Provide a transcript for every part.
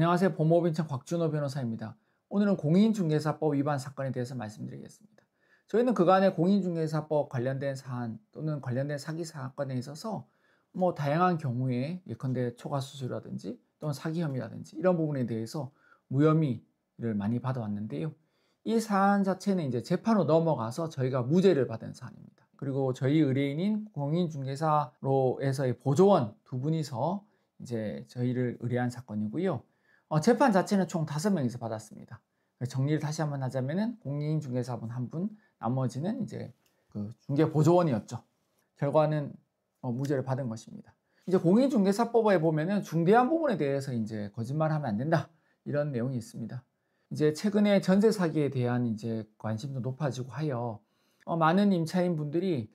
안녕하세요. 법무법인청 곽준호 변호사입니다. 오늘은 공인중개사법 위반 사건에 대해서 말씀드리겠습니다. 저희는 그간의 공인중개사법 관련된 사안 또는 관련된 사기 사건에 있어서 다양한 경우에 예컨대 초과수수라든지 또는 사기 혐의라든지 이런 부분에 대해서 무혐의를 많이 받아왔는데요. 이 사안 자체는 이제 재판으로 넘어가서 저희가 무죄를 받은 사안입니다. 그리고 저희 의뢰인인 공인중개사로에서의 보조원 두 분이서 이제 저희를 의뢰한 사건이고요. 재판 자체는 총 5명이서 받았습니다. 정리를 다시 한번 하자면은 공인중개사분 1분, 나머지는 이제 그 중개보조원이었죠. 결과는 무죄를 받은 것입니다. 이제 공인중개사법에 보면은 중대한 부분에 대해서 이제 거짓말하면 안 된다 이런 내용이 있습니다. 이제 최근에 전세 사기에 대한 이제 관심도 높아지고 하여 많은 임차인 분들이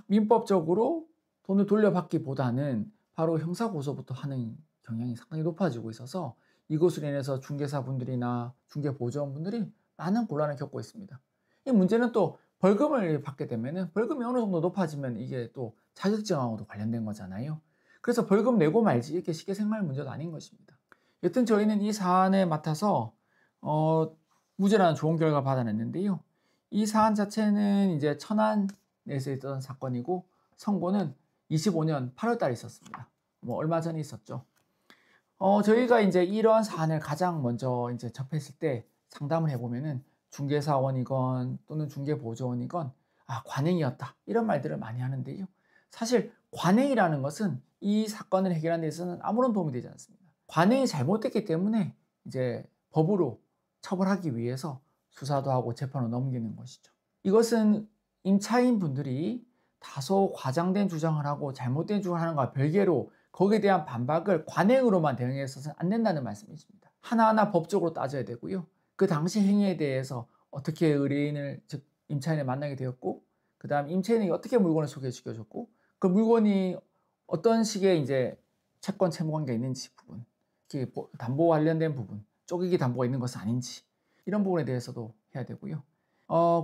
민법적으로 돈을 돌려받기보다는 바로 형사고소부터 하는 경향이 상당히 높아지고 있어서 이것으로 인해서 중개사분들이나 중개보조원분들이 많은 곤란을 겪고 있습니다. 이 문제는 또 벌금을 받게 되면 벌금이 어느 정도 높아지면 이게 또 자격증하고도 관련된 거잖아요. 그래서 벌금 내고 말지 이렇게 쉽게 생각할 문제도 아닌 것입니다. 여튼 저희는 이 사안에 맡아서 무죄라는 좋은 결과 받아냈는데요. 이 사안 자체는 이제 천안에서 있던 사건이고 선고는 25년 8월 달에 있었습니다. 얼마 전에 있었죠. 저희가 이제 이런 사안을 가장 먼저 이제 접했을 때 상담을 해보면은 중개사원이건 또는 중개보조원이건 관행이었다 이런 말들을 많이 하는데요. 사실 관행이라는 것은 이 사건을 해결하는 데 있어서는 아무런 도움이 되지 않습니다. 관행이 잘못됐기 때문에 이제 법으로 처벌하기 위해서 수사도 하고 재판으로 넘기는 것이죠. 이것은 임차인 분들이 다소 과장된 주장을 하고 잘못된 주장을 하는 것과 별개로 거기에 대한 반박을 관행으로만 대응해서는 안 된다는 말씀이십니다. 하나하나 법적으로 따져야 되고요. 그 당시 행위에 대해서 어떻게 의뢰인을 즉 임차인을 만나게 되었고 그 다음 임차인이 어떻게 물건을 소개시켜줬고 그 물건이 어떤 식의 이제 채권 채무 관계가 있는지 부분, 담보 관련된 부분, 쪼개기 담보가 있는 것은 아닌지 이런 부분에 대해서도 해야 되고요.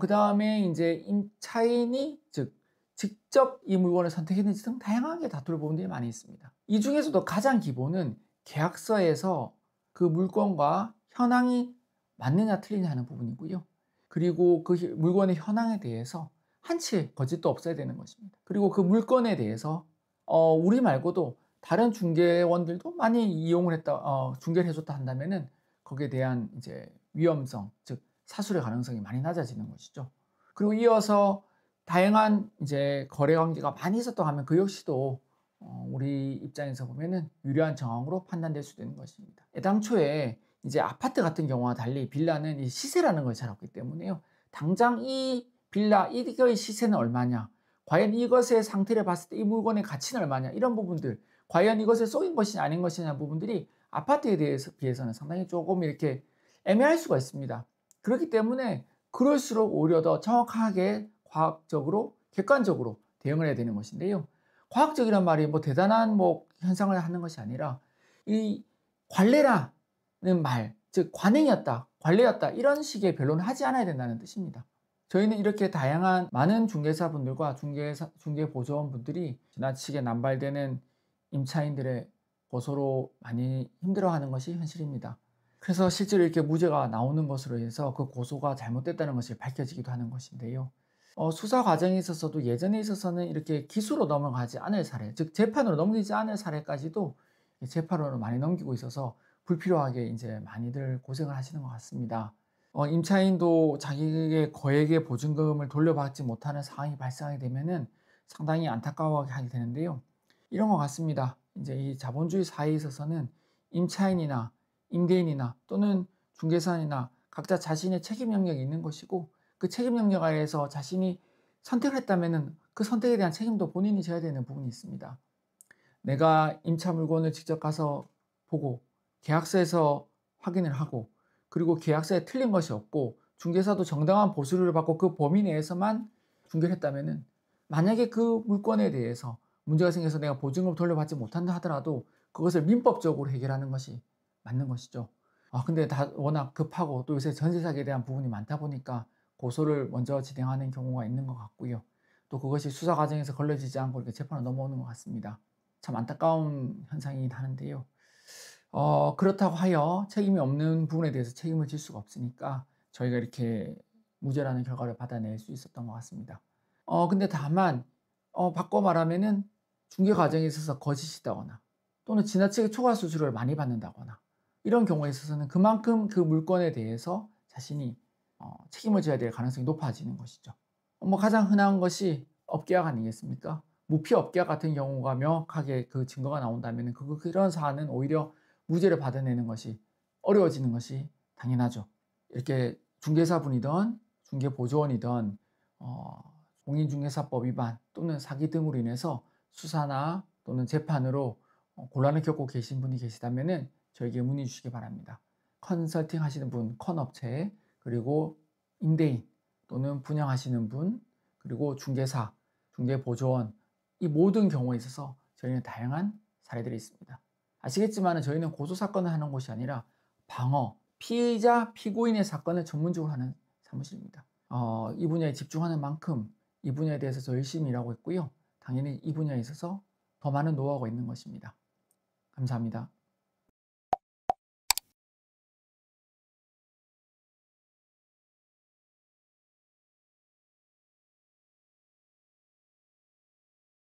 그 다음에 이제 임차인이 즉 직접 이 물건을 선택했는지 등 다양하게 다툴 부분들이 많이 있습니다. 이 중에서도 가장 기본은 계약서에서 그 물건과 현황이 맞느냐 틀리냐 하는 부분이고요. 그리고 그 물건의 현황에 대해서 한치의 거짓도 없어야 되는 것입니다. 그리고 그 물건에 대해서 우리 말고도 다른 중개원들도 많이 이용을 했다, 중개를 해줬다 한다면은 거기에 대한 이제 위험성, 즉 사술의 가능성이 많이 낮아지는 것이죠. 그리고 이어서 다양한 이제 거래 관계가 많이 있었다고 하면 그 역시도 우리 입장에서 보면은 유리한 정황으로 판단될 수 있는 것입니다. 애당초에 이제 아파트 같은 경우와 달리 빌라는 이 시세라는 걸 잘 알기 때문에요. 당장 이 빌라 이거의 시세는 얼마냐, 과연 이것의 상태를 봤을 때 이 물건의 가치는 얼마냐 이런 부분들, 과연 이것을 속인 것이냐 아닌 것이냐 부분들이 아파트에 비해서는 상당히 조금 이렇게 애매할 수가 있습니다. 그렇기 때문에 그럴수록 오히려 더 정확하게 과학적으로 객관적으로 대응을 해야 되는 것인데요. 과학적이란 말이 대단한 현상을 하는 것이 아니라 이 관례라는 말, 즉 관행이었다, 관례였다 이런 식의 변론을 하지 않아야 된다는 뜻입니다. 저희는 이렇게 다양한 많은 중개사분들과 중개보조원분들이 지나치게 남발되는 임차인들의 고소로 많이 힘들어하는 것이 현실입니다. 그래서 실제로 이렇게 무죄가 나오는 것으로 해서 그 고소가 잘못됐다는 것이 밝혀지기도 하는 것인데요. 수사 과정에 있어서도 예전에 있어서는 이렇게 기수로 넘어가지 않을 사례, 즉 재판으로 넘기지 않을 사례까지도 재판으로 많이 넘기고 있어서 불필요하게 이제 많이들 고생을 하시는 것 같습니다. 임차인도 자기의 거액의 보증금을 돌려받지 못하는 상황이 발생하게 되면은 상당히 안타까워하게 하게 되는데요. 이런 것 같습니다. 이제 이 자본주의 사회에 있어서는 임차인이나 임대인이나 또는 중개사나 각자 자신의 책임 영역이 있는 것이고 그 책임 영역 하에서 자신이 선택을 했다면 그 선택에 대한 책임도 본인이 져야 되는 부분이 있습니다. 내가 임차 물건을 직접 가서 보고 계약서에서 확인을 하고 그리고 계약서에 틀린 것이 없고 중개사도 정당한 보수를 받고 그 범위 내에서만 중개를 했다면 만약에 그 물건에 대해서 문제가 생겨서 내가 보증금을 돌려받지 못한다 하더라도 그것을 민법적으로 해결하는 것이 맞는 것이죠. 근데 다 워낙 급하고 또 요새 전세 사기에 대한 부분이 많다 보니까 고소를 먼저 진행하는 경우가 있는 것 같고요. 또 그것이 수사 과정에서 걸러지지 않고 이렇게 재판으로 넘어오는 것 같습니다. 참 안타까운 현상이긴 하는데요. 그렇다고 하여 책임이 없는 부분에 대해서 책임을 질 수가 없으니까 저희가 이렇게 무죄라는 결과를 받아낼 수 있었던 것 같습니다. 근데 다만 바꿔 말하면은 중개 과정에 있어서 거짓이다거나 또는 지나치게 초과 수수료를 많이 받는다거나 이런 경우에 있어서는 그만큼 그 물건에 대해서 자신이 책임을 져야 될 가능성이 높아지는 것이죠. 가장 흔한 것이 업계약 아니겠습니까? 무피 업계약 같은 경우가 명확하게 그 증거가 나온다면은 그런 사안은 오히려 무죄를 받아내는 것이 어려워지는 것이 당연하죠. 이렇게 중개사분이든 중개보조원이든 공인중개사법 위반 또는 사기 등으로 인해서 수사나 또는 재판으로 곤란을 겪고 계신 분이 계시다면은 저에게 문의 주시기 바랍니다. 컨설팅 하시는 분, 컨업체, 그리고 임대인 또는 분양하시는 분, 그리고 중개사, 중개보조원 이 모든 경우에 있어서 저희는 다양한 사례들이 있습니다. 아시겠지만 저희는 고소사건을 하는 곳이 아니라 방어, 피의자, 피고인의 사건을 전문적으로 하는 사무실입니다. 이 분야에 집중하는 만큼 이 분야에 대해서 더 열심히 일하고 있고요. 당연히 이 분야에 있어서 더 많은 노하우가 있는 것입니다. 감사합니다.